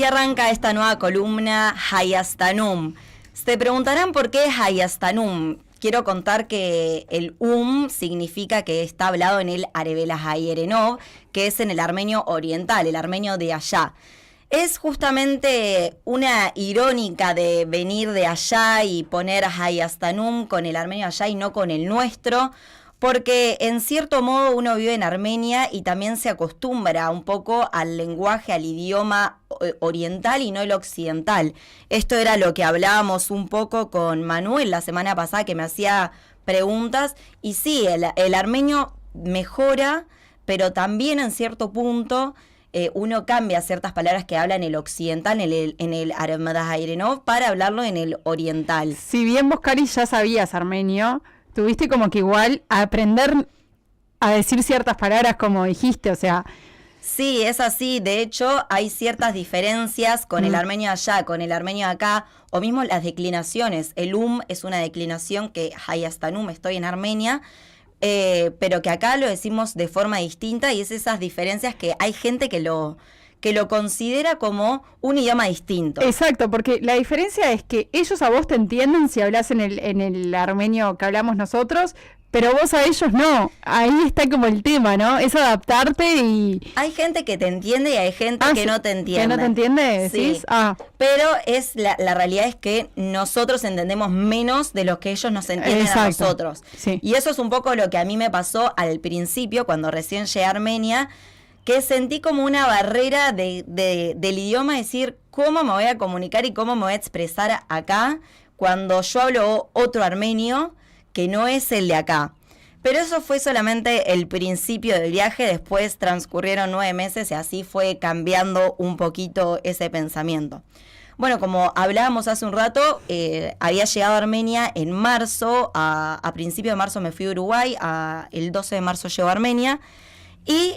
Y arranca esta nueva columna Hayastanum. Se preguntarán por qué Hayastanum. Quiero contar que el significa que está hablado en el Arevela Hayerenov, que es en el armenio oriental, el armenio de allá. Es justamente una irónica de venir de allá y poner Hayastanum con el armenio allá y no con el nuestro, porque en cierto modo uno vive en Armenia y también se acostumbra un poco al lenguaje, al idioma oriental y no el occidental. Esto era lo que hablábamos un poco con Manuel la semana pasada, que me hacía preguntas, y sí, el armenio mejora, pero también en cierto punto uno cambia ciertas palabras que habla en el occidental, en el Aremadaharenov, para hablarlo en el oriental. Si bien vos, Cari, ya sabías armenio, tuviste como que igual aprender a decir ciertas palabras como dijiste, o sea... Sí, es así. De hecho, hay ciertas diferencias con el armenio allá, con el armenio acá, o mismo las declinaciones. El es una declinación que Hayastanum, estoy en Armenia, pero que acá lo decimos de forma distinta, y es esas diferencias que hay gente que lo considera como un idioma distinto. Exacto, porque la diferencia es que ellos a vos te entienden si hablas en el armenio que hablamos nosotros, pero vos a ellos no. Ahí está como el tema, ¿no? Es adaptarte y... Hay gente que te entiende y hay gente que no te entiende. ¿Que no te entiende, decís? Sí. Pero la realidad es que nosotros entendemos menos de lo que ellos nos entienden. Exacto. A nosotros. Sí. Y eso es un poco lo que a mí me pasó al principio, cuando recién llegué a Armenia, que sentí como una barrera del idioma, decir, ¿cómo me voy a comunicar y cómo me voy a expresar acá cuando yo hablo otro armenio que no es el de acá? Pero eso fue solamente el principio del viaje. Después transcurrieron 9 meses y así fue cambiando un poquito ese pensamiento. Bueno, como hablábamos hace un rato, había llegado a Armenia en marzo, a principio de marzo me fui a Uruguay, el 12 de marzo llego a Armenia. Y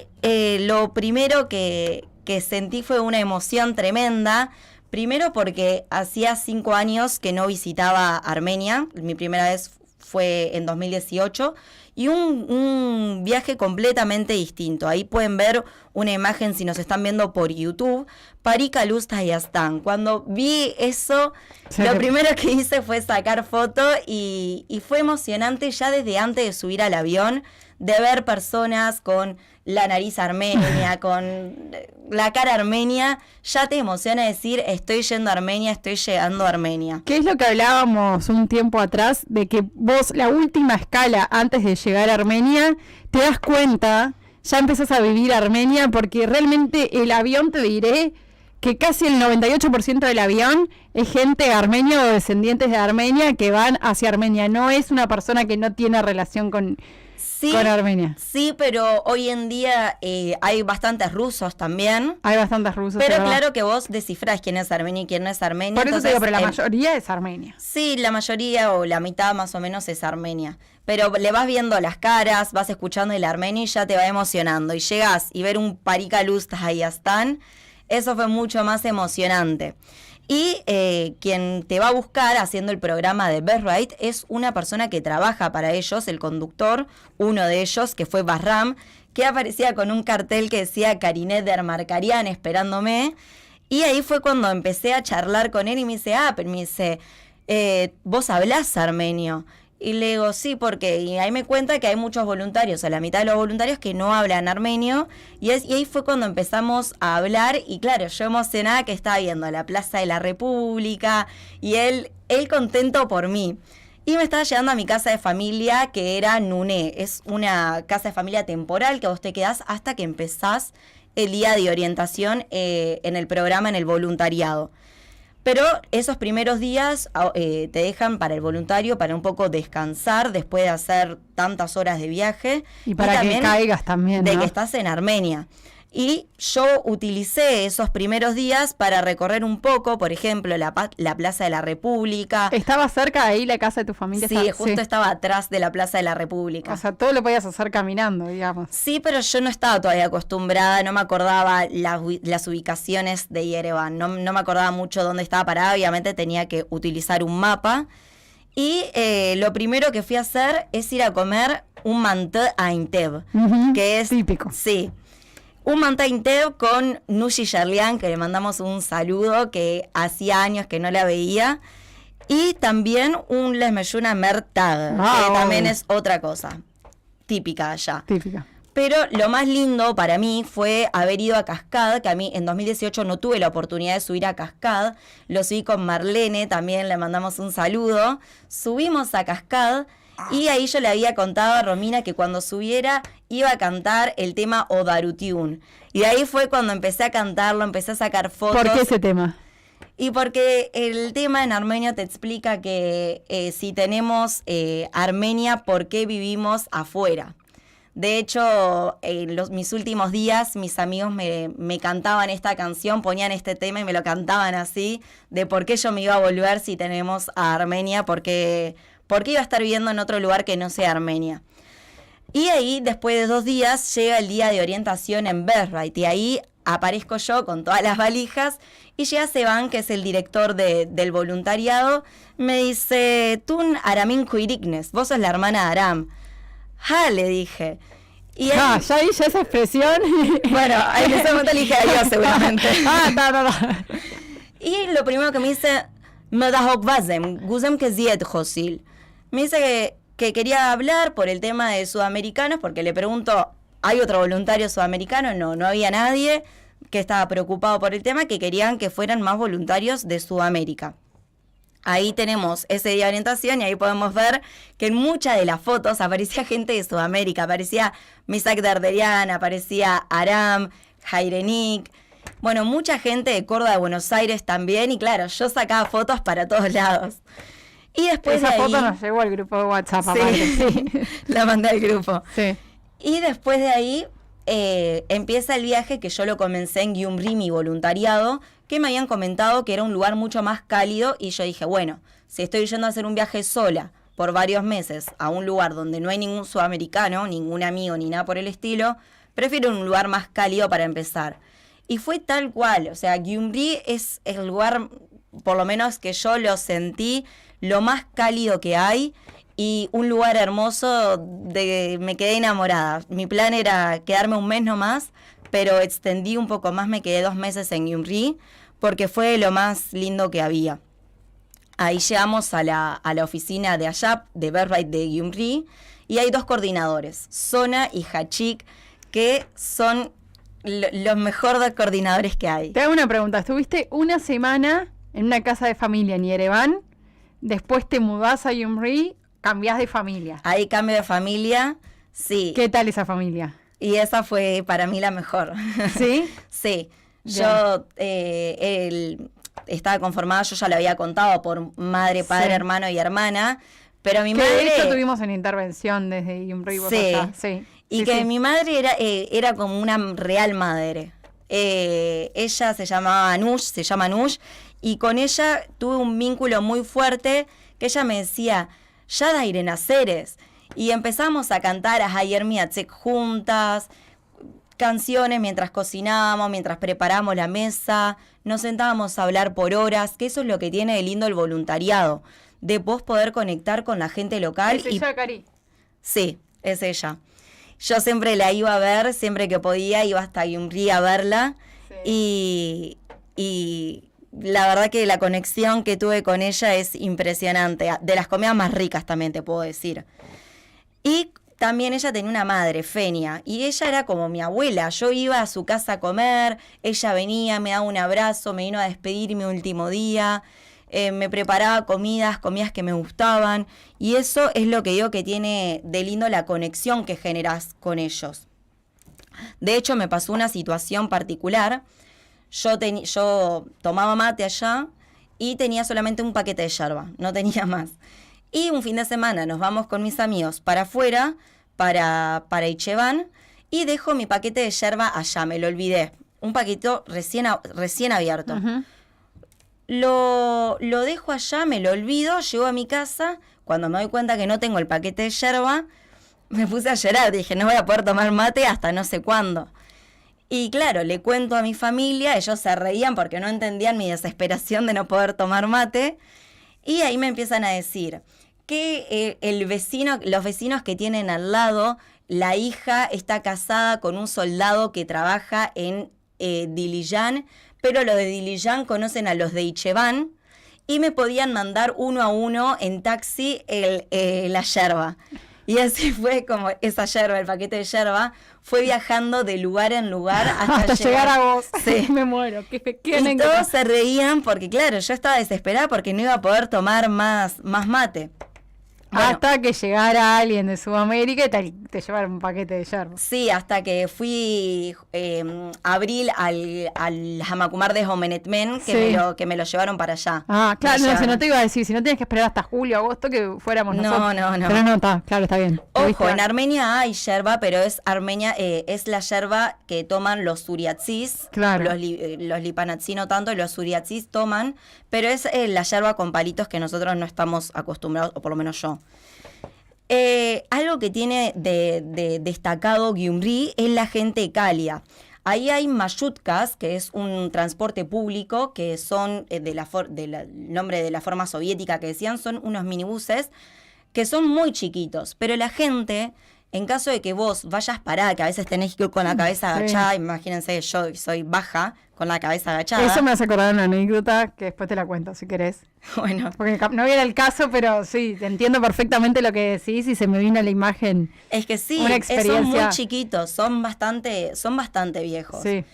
lo primero que sentí fue una emoción tremenda. Primero porque hacía 5 años que no visitaba Armenia. Mi primera vez fue en 2018. Y un viaje completamente distinto. Ahí pueden ver una imagen, si nos están viendo por YouTube, Parika Luz Tayastán. Cuando vi eso, lo primero que hice fue sacar foto y fue emocionante ya desde antes de subir al avión, de ver personas con la nariz armenia, con la cara armenia. Ya te emociona decir, estoy yendo a Armenia, estoy llegando a Armenia. ¿Qué es lo que hablábamos un tiempo atrás? De que vos, la última escala antes de llegar a Armenia, te das cuenta, ya empezás a vivir Armenia, porque realmente el avión, te diré que casi el 98% del avión es gente armenia o descendientes de Armenia que van hacia Armenia. No es una persona que no tiene relación con Armenia. Sí, pero hoy en día hay bastantes rusos también. Hay bastantes rusos. Pero claro que vos descifrás quién es armenio y quién no es armenio. Por eso te digo, pero la mayoría es Armenia. Sí, la mayoría o la mitad más o menos es Armenia. Pero le vas viendo las caras, vas escuchando el armenio y ya te va emocionando. Y llegás y ver un Parika Luz Tayastán, eso fue mucho más emocionante. Y quien te va a buscar haciendo el programa de Birthright es una persona que trabaja para ellos, el conductor, uno de ellos, que fue Bahram, que aparecía con un cartel que decía Karinet Dermarkarian esperándome. Y ahí fue cuando empecé a charlar con él y me dice, ¿vos hablás armenio? Y le digo, sí, porque y ahí me cuenta que hay muchos voluntarios, o la mitad de los voluntarios que no hablan armenio, y ahí fue cuando empezamos a hablar, y claro, yo emocionada que estaba viendo la Plaza de la República, y él contento por mí. Y me estaba llevando a mi casa de familia, que era Nuné, es una casa de familia temporal que vos te quedás hasta que empezás el día de orientación en el programa, en el voluntariado. Pero esos primeros días te dejan para el voluntario, para un poco descansar después de hacer tantas horas de viaje. Y para que caigas también, ¿no? De que estás en Armenia. Y yo utilicé esos primeros días para recorrer un poco, por ejemplo, la Plaza de la República. ¿Estaba cerca de ahí la casa de tu familia? Sí, justo estaba atrás de la Plaza de la República. O sea, todo lo podías hacer caminando, digamos. Sí, pero yo no estaba todavía acostumbrada, no me acordaba las ubicaciones de Yerevan, no me acordaba mucho dónde estaba parada, obviamente tenía que utilizar un mapa. Y lo primero que fui a hacer es ir a comer un mantı Aintev, que es típico. Sí. Un Mountain Dew con Nushi Sherlian, que le mandamos un saludo, que hacía años que no la veía. Y también un Les Mejuna Mertag, que también es otra cosa típica allá. Típica. Pero lo más lindo para mí fue haber ido a Cascade, que a mí en 2018 no tuve la oportunidad de subir a Cascade. Lo subí con Marlene, también le mandamos un saludo. Subimos a Cascade y ahí yo le había contado a Romina que cuando subiera iba a cantar el tema Odarutiun. Y de ahí fue cuando empecé a cantarlo, empecé a sacar fotos. ¿Por qué ese tema? Y porque el tema en armenio te explica que si tenemos Armenia, ¿por qué vivimos afuera? De hecho, en mis últimos días, mis amigos me cantaban esta canción, ponían este tema y me lo cantaban así, de por qué yo me iba a volver si tenemos a Armenia, por qué iba a estar viviendo en otro lugar que no sea Armenia. Y ahí, después de 2 días, llega el día de orientación en Birthright, y ahí aparezco yo con todas las valijas, y llega Seban, que es el director del voluntariado, me dice, tú Aramin Kuiriknes, vos sos la hermana de Aram. Le dije. Y él, ya hice esa expresión. Bueno, en ese momento le dije a yo seguramente. No. Y lo primero que me dice, me dice que quería hablar por el tema de sudamericanos, porque le pregunto, ¿hay otro voluntario sudamericano? No había nadie, que estaba preocupado por el tema, que querían que fueran más voluntarios de Sudamérica. Ahí tenemos ese día de orientación y ahí podemos ver que en muchas de las fotos aparecía gente de Sudamérica. Aparecía Misak Darderian, aparecía Aram, Jairenik. Bueno, mucha gente de Córdoba, de Buenos Aires también. Y claro, yo sacaba fotos para todos lados. Y después esa de ahí, foto nos llegó al grupo de WhatsApp. Sí, la mandé al grupo. Sí. Y después de ahí empieza el viaje, que yo lo comencé en Gyumri, mi voluntariado, que me habían comentado que era un lugar mucho más cálido, y yo dije, bueno, si estoy yendo a hacer un viaje sola por varios meses a un lugar donde no hay ningún sudamericano, ningún amigo ni nada por el estilo, prefiero un lugar más cálido para empezar. Y fue tal cual, o sea, Gyumri es el lugar, por lo menos que yo lo sentí, lo más cálido que hay, y un lugar hermoso, me quedé enamorada. Mi plan era quedarme un mes nomás, pero extendí un poco más, me quedé 2 meses en Gyumri, porque fue lo más lindo que había. Ahí llegamos a la oficina de Ayap, de Birthright de Gyumri, y hay 2 coordinadores, Sona y Hachik, que son los mejores 2 coordinadores que hay. Te hago una pregunta, estuviste una semana en una casa de familia en Yerevan, después te mudás a Gyumri, cambiás de familia. Ahí cambio de familia, sí. ¿Qué tal esa familia? Y esa fue para mí la mejor. ¿Sí? Sí. Yo estaba conformada, yo ya lo había contado, por madre, padre, sí, hermano y hermana, pero mi madre... De hecho tuvimos una intervención desde Gyumri. Sí. Sí. Y sí, que sí, mi madre era como una real madre. Ella se llama Anush, y con ella tuve un vínculo muy fuerte, que ella me decía, ya da Irene Aceres. Y empezamos a cantar a Hayer Miatzek juntas, canciones mientras cocinábamos, mientras preparábamos la mesa, nos sentábamos a hablar por horas, que eso es lo que tiene de lindo el voluntariado, de vos poder conectar con la gente local. ¿Es ella, Cari? Sí, es ella. Yo siempre la iba a ver, siempre que podía, iba hasta Gyumri a verla, sí, y la verdad que la conexión que tuve con ella es impresionante, de las comidas más ricas también te puedo decir. Y también ella tenía una madre, Fenia, y ella era como mi abuela. Yo iba a su casa a comer, ella venía, me daba un abrazo, me vino a despedir mi último día, me preparaba comidas que me gustaban, y eso es lo que digo que tiene de lindo la conexión que generas con ellos. De hecho, me pasó una situación particular. Yo tomaba mate allá y tenía solamente un paquete de yerba, no tenía más. Y un fin de semana nos vamos con mis amigos para afuera, para Icheván, y dejo mi paquete de yerba allá, me lo olvidé. Un paquetito recién abierto. Uh-huh. Lo dejo allá, me lo olvido, llego a mi casa, cuando me doy cuenta que no tengo el paquete de yerba, me puse a llorar, dije, no voy a poder tomar mate hasta no sé cuándo. Y claro, le cuento a mi familia, ellos se reían porque no entendían mi desesperación de no poder tomar mate, y ahí me empiezan a decir que los vecinos que tienen al lado la hija está casada con un soldado que trabaja en Dilijan, pero los de Dilijan conocen a los de Ichevan y me podían mandar 1 a 1 en taxi la yerba. Y así fue como esa yerba, el paquete de yerba, fue viajando de lugar en lugar hasta llegar a vos. Sí. Me muero. ¿Qué y todos se reían porque, claro, yo estaba desesperada porque no iba a poder tomar más mate. Bueno, hasta que llegara alguien de Sudamérica y te llevara un paquete de yerba. Sí, hasta que fui abril al Jamacumar de Jomenetmen, que me lo llevaron para allá. Ah, claro, si no te iba a decir, si no tienes que esperar hasta julio, agosto, que fuéramos nosotros. No. Pero no, está bien. Ojo, en Armenia hay yerba, pero es la yerba que toman los suriatzis. Claro. Los lipanatzi no tanto, los suriatzis toman, pero es la yerba con palitos que nosotros no estamos acostumbrados, o por lo menos yo. Algo que tiene de destacado Gyumri es la gente cália. Ahí hay mayutkas, que es un transporte público, que son, del nombre de la forma soviética que decían, son unos minibuses que son muy chiquitos, pero la gente, en caso de que vos vayas parada, que a veces tenés que ir con la cabeza agachada, imagínense, yo soy baja, con la cabeza agachada. Eso me hace acordar una anécdota que después te la cuento, si querés. Bueno. Porque no era el caso, pero sí, te entiendo perfectamente lo que decís y se me vino a la imagen. Es que sí, una experiencia. Son muy chiquitos, son bastante viejos. Sí.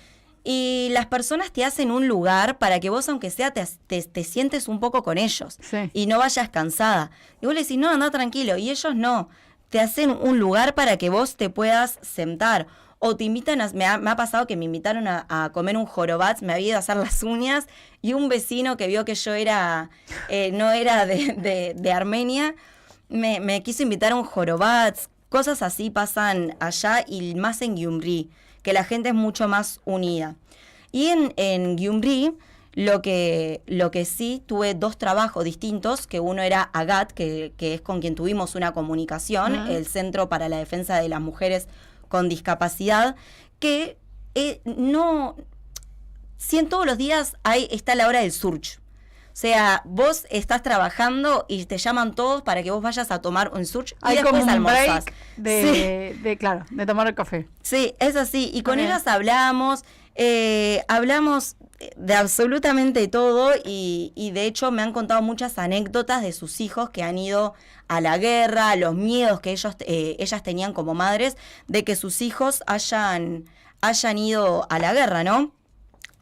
Y las personas te hacen un lugar para que vos, aunque sea, te sientes un poco con ellos. Sí. Y no vayas cansada. Y vos le decís, no, anda tranquilo. Y ellos no. Te hacen un lugar para que vos te puedas sentar. O te invitan me ha pasado que me invitaron a comer un jorobat, me había ido a hacer las uñas, y un vecino que vio que yo no era de Armenia, me quiso invitar a un jorobat. Cosas así pasan allá y más en Gyumri, que la gente es mucho más unida. Y en Gyumri, lo que sí, tuve 2 trabajos distintos, que uno era AGAT, que es con quien tuvimos una comunicación, el Centro para la Defensa de las Mujeres con Discapacidad, que si todos los días está la hora del surch. O sea, vos estás trabajando y te llaman todos para que vos vayas a tomar un surch y después almorzás. de tomar el café. Sí, es así. Y con ellas hablamos de absolutamente todo y de hecho me han contado muchas anécdotas de sus hijos que han ido a la guerra, los miedos que ellas tenían como madres de que sus hijos hayan ido a la guerra, ¿no?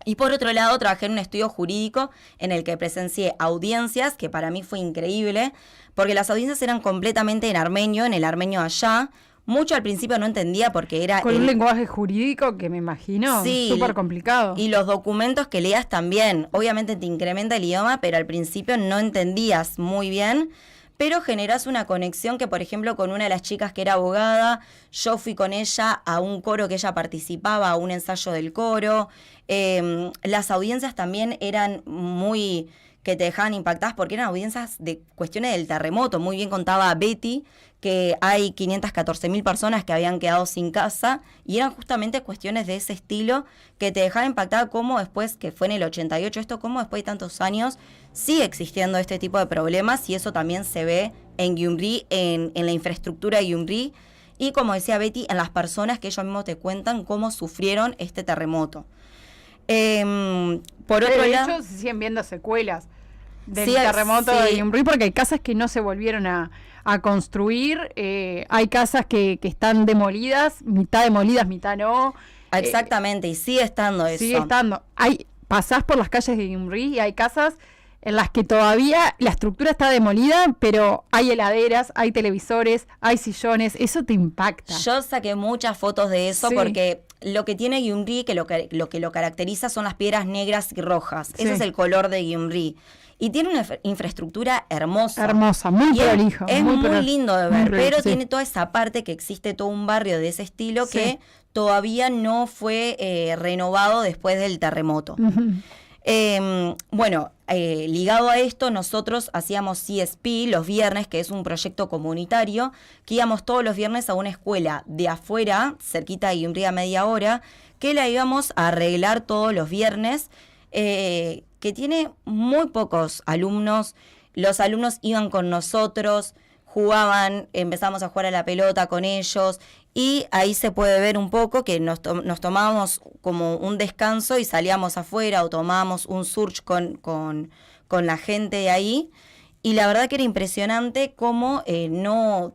Y por otro lado, trabajé en un estudio jurídico en el que presencié audiencias, que para mí fue increíble, porque las audiencias eran completamente en armenio, en el armenio allá. Mucho al principio no entendía porque era... Con un lenguaje jurídico que me imagino súper complicado. Y los documentos que leías también. Obviamente te incrementa el idioma, pero al principio no entendías muy bien. Pero generás una conexión que, por ejemplo, con una de las chicas que era abogada, yo fui con ella a un coro que ella participaba, a un ensayo del coro. Las audiencias también eran muy... que te dejaban impactadas porque eran audiencias de cuestiones del terremoto. Muy bien contaba Betty que hay 514.000 personas que habían quedado sin casa y eran justamente cuestiones de ese estilo que te dejaban impactada como después, que fue en el 88 esto, como después de tantos años sigue existiendo este tipo de problemas y eso también se ve en Gyumri, en la infraestructura de Gyumri y como decía Betty, en las personas que ellos mismos te cuentan cómo sufrieron este terremoto. Por otro lado, de hecho, se siguen viendo secuelas del terremoto de Gyumri porque hay casas que no se volvieron a construir, hay casas que están demolidas, mitad no. Exactamente, y sigue estando eso. Sigue estando. Pasás por las calles de Gyumri y hay casas en las que todavía la estructura está demolida, pero hay heladeras, hay televisores, hay sillones, eso te impacta. Yo saqué muchas fotos de eso porque lo que tiene Gyumri, que lo caracteriza son las piedras negras y rojas. Ese es el color de Gyumri. Y tiene una infraestructura hermosa. Hermosa, muy prolijo. Es muy lindo de ver, pero tiene toda esa parte que existe todo un barrio de ese estilo que todavía no fue renovado después del terremoto. Ligado a esto, nosotros hacíamos CSP los viernes, que es un proyecto comunitario, que íbamos todos los viernes a una escuela de afuera, cerquita de Gyumri a media hora, que la íbamos a arreglar todos los viernes, que tiene muy pocos alumnos. Los alumnos iban con nosotros, jugaban, empezamos a jugar a la pelota con ellos y ahí se puede ver un poco que nos tomábamos como un descanso y salíamos afuera o tomábamos un surf con la gente de ahí. Y la verdad que era impresionante cómo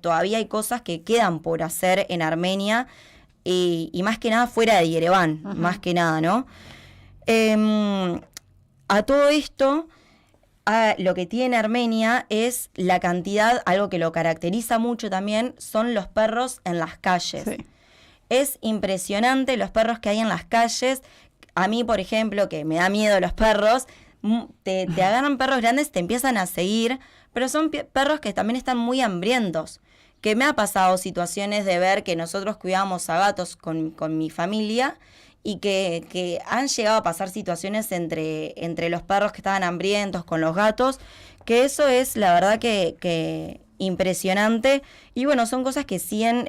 todavía hay cosas que quedan por hacer en Armenia y más que nada fuera de Yereván, más que nada, ¿no? A todo esto, lo que tiene Armenia es la cantidad, algo que lo caracteriza mucho también, son los perros en las calles. Sí. Es impresionante los perros que hay en las calles. A mí, por ejemplo, que me da miedo los perros, te agarran perros grandes, te empiezan a seguir, pero son perros que también están muy hambrientos. Que me ha pasado situaciones de ver que nosotros cuidábamos a gatos con mi familia y que han llegado a pasar situaciones entre los perros que estaban hambrientos con los gatos, que eso es la verdad que impresionante. Y bueno, son cosas que siguen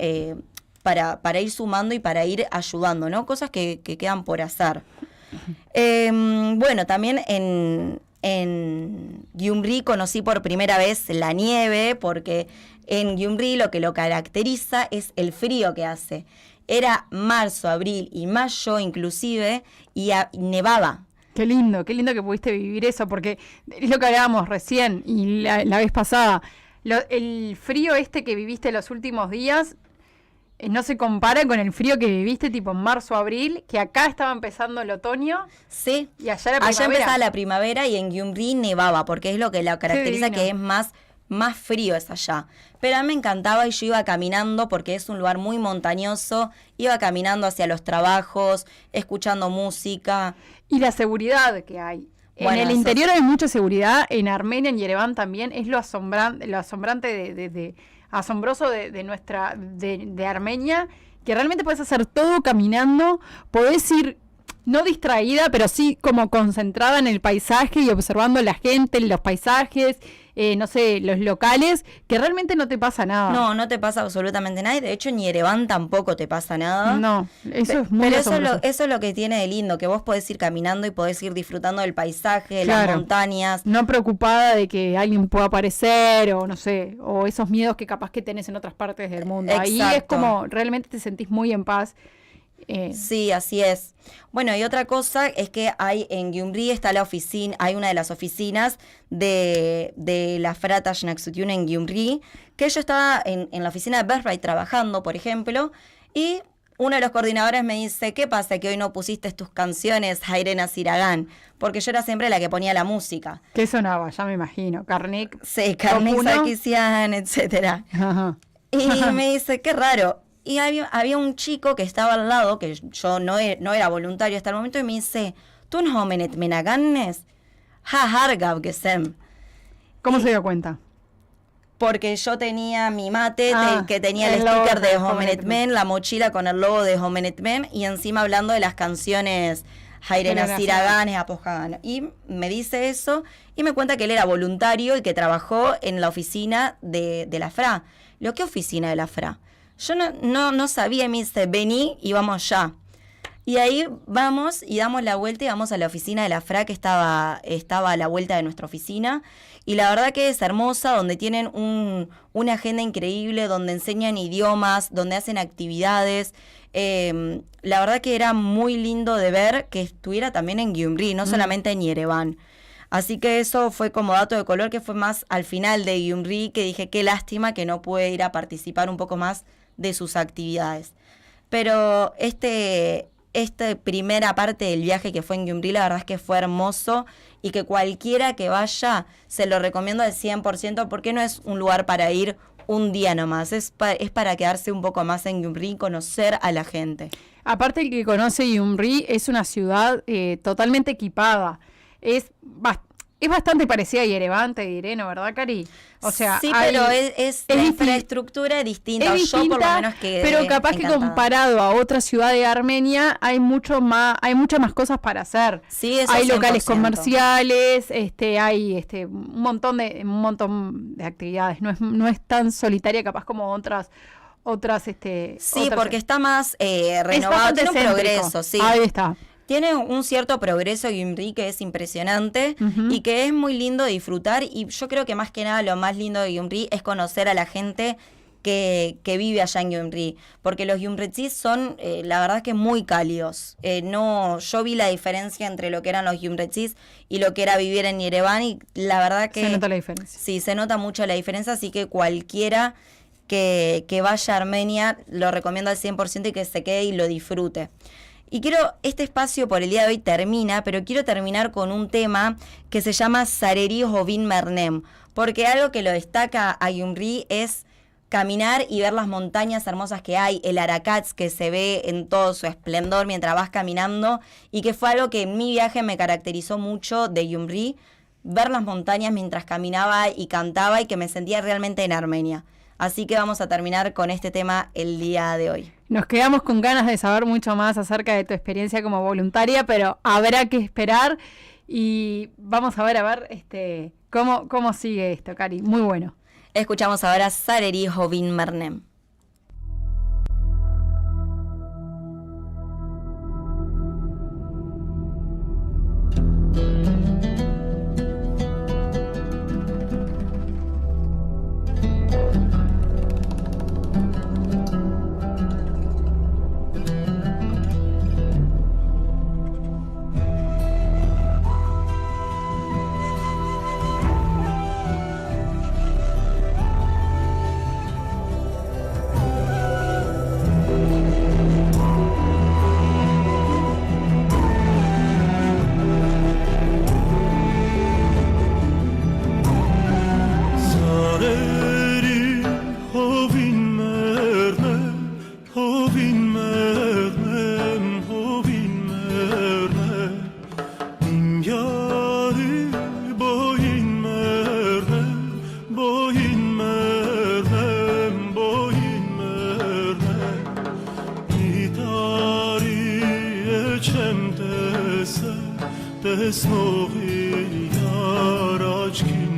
para ir sumando y para ir ayudando, ¿no? Cosas que quedan por hacer. Bueno, también en Gyumri conocí por primera vez la nieve, porque en Gyumri lo que lo caracteriza es el frío que hace. Era marzo, abril y mayo inclusive, y nevaba. Qué lindo que pudiste vivir eso, porque es lo que hablábamos recién y la vez pasada. El frío que viviste los últimos días no se compara con el frío que viviste tipo en marzo, abril, que acá estaba empezando el otoño. Sí, y allá la primavera. Allá empezaba la primavera y en Gyumri nevaba, porque es lo que la caracteriza, que es más frío es allá. Pero a mí me encantaba y yo iba caminando porque es un lugar muy montañoso, iba caminando hacia los trabajos, escuchando música. Y la seguridad que hay. Bueno, en el interior hay mucha seguridad, en Armenia, en Yereván también, es lo asombrante asombroso de Armenia, que realmente puedes hacer todo caminando, podés ir no distraída, pero sí como concentrada en el paisaje y observando la gente, los paisajes, no sé, los locales, que realmente no te pasa nada. No te pasa absolutamente nada, y de hecho en Yereván tampoco te pasa nada. No, eso es muy asombroso. Pero eso es lo que tiene de lindo, que vos podés ir caminando y podés ir disfrutando del paisaje, de las montañas. No preocupada de que alguien pueda aparecer, o no sé, o esos miedos que capaz que tenés en otras partes del mundo. Exacto. Ahí es como, realmente te sentís muy en paz. Sí, así es. Bueno, y otra cosa es que hay en Gyumri está la oficina, hay una de las oficinas de la Frata Shnaksutun en Gyumri, que yo estaba en la oficina de Birthright trabajando, por ejemplo, y uno de los coordinadores me dice, ¿qué pasa que hoy no pusiste tus canciones Hairena Siragán? Porque yo era siempre la que ponía la música. ¿Qué sonaba? Ya me imagino. Karnik. Sí, Karnik Sarkisian, etcétera. Ajá. Y me dice, qué raro. Y había un chico que estaba al lado, que yo no era voluntario hasta el momento, y me dice, ¿tú no homenet menaganes? Ha hargab gesem. ¿Cómo se dio cuenta? Porque yo tenía mi mate, que tenía el sticker de Homenet Men, la mochila con el logo de Homenet Men, y encima hablando de las canciones Hairena Siraganes, Apojagan. Y me dice eso, y me cuenta que él era voluntario y que trabajó en la oficina de la FRA. ¿Qué oficina de la FRA? Yo no sabía, y me dice, vení y vamos ya. Y ahí vamos y damos la vuelta y vamos a la oficina de la FRA, que estaba a la vuelta de nuestra oficina. Y la verdad que es hermosa, donde tienen una agenda increíble, donde enseñan idiomas, donde hacen actividades. La verdad que era muy lindo de ver que estuviera también en Gyumri, no solamente en Yereván. Así que eso fue como dato de color, que fue más al final de Gyumri, que dije qué lástima que no pude ir a participar un poco más de sus actividades. Pero esta primera parte del viaje que fue en Gyumri, la verdad es que fue hermoso, y que cualquiera que vaya se lo recomiendo al 100%, porque no es un lugar para ir un día nomás, es para quedarse un poco más en Gyumri y conocer a la gente. Aparte, el que conoce Gyumri es una ciudad totalmente equipada. Es bastante parecida a Yereván, te diré, ¿no? ¿Verdad, Cari? O sea, sí, pero la infraestructura es distinta. Yo por lo menos pero capaz que comparado a otra ciudad de Armenia hay muchas más cosas para hacer. Sí, eso hay 100%. Locales comerciales, hay un montón de actividades. No es tan solitaria capaz como otras. Sí, porque está más renovado, tiene un progreso, sí. Ahí está. Tiene un cierto progreso Gyumri que es impresionante, y que es muy lindo de disfrutar, y yo creo que más que nada lo más lindo de Gyumri es conocer a la gente que vive allá en Gyumri, porque los gyumretzis son, la verdad que muy cálidos. Yo vi la diferencia entre lo que eran los gyumretzis y lo que era vivir en Yerevan, y la verdad que... Se nota la diferencia. Sí, se nota mucho la diferencia, así que cualquiera que vaya a Armenia lo recomiendo al 100% y que se quede y lo disfrute. Y este espacio por el día de hoy termina, pero quiero terminar con un tema que se llama Sareri Hovin Mernem, porque algo que lo destaca a Gyumri es caminar y ver las montañas hermosas que hay, el Arakats que se ve en todo su esplendor mientras vas caminando, y que fue algo que en mi viaje me caracterizó mucho de Gyumri, ver las montañas mientras caminaba y cantaba, y que me sentía realmente en Armenia. Así que vamos a terminar con este tema el día de hoy. Nos quedamos con ganas de saber mucho más acerca de tu experiencia como voluntaria, pero habrá que esperar y vamos a ver cómo sigue esto, Cari. Muy bueno. Escuchamos ahora Sareri Hovin Mernem. Tesnovi yar aşkın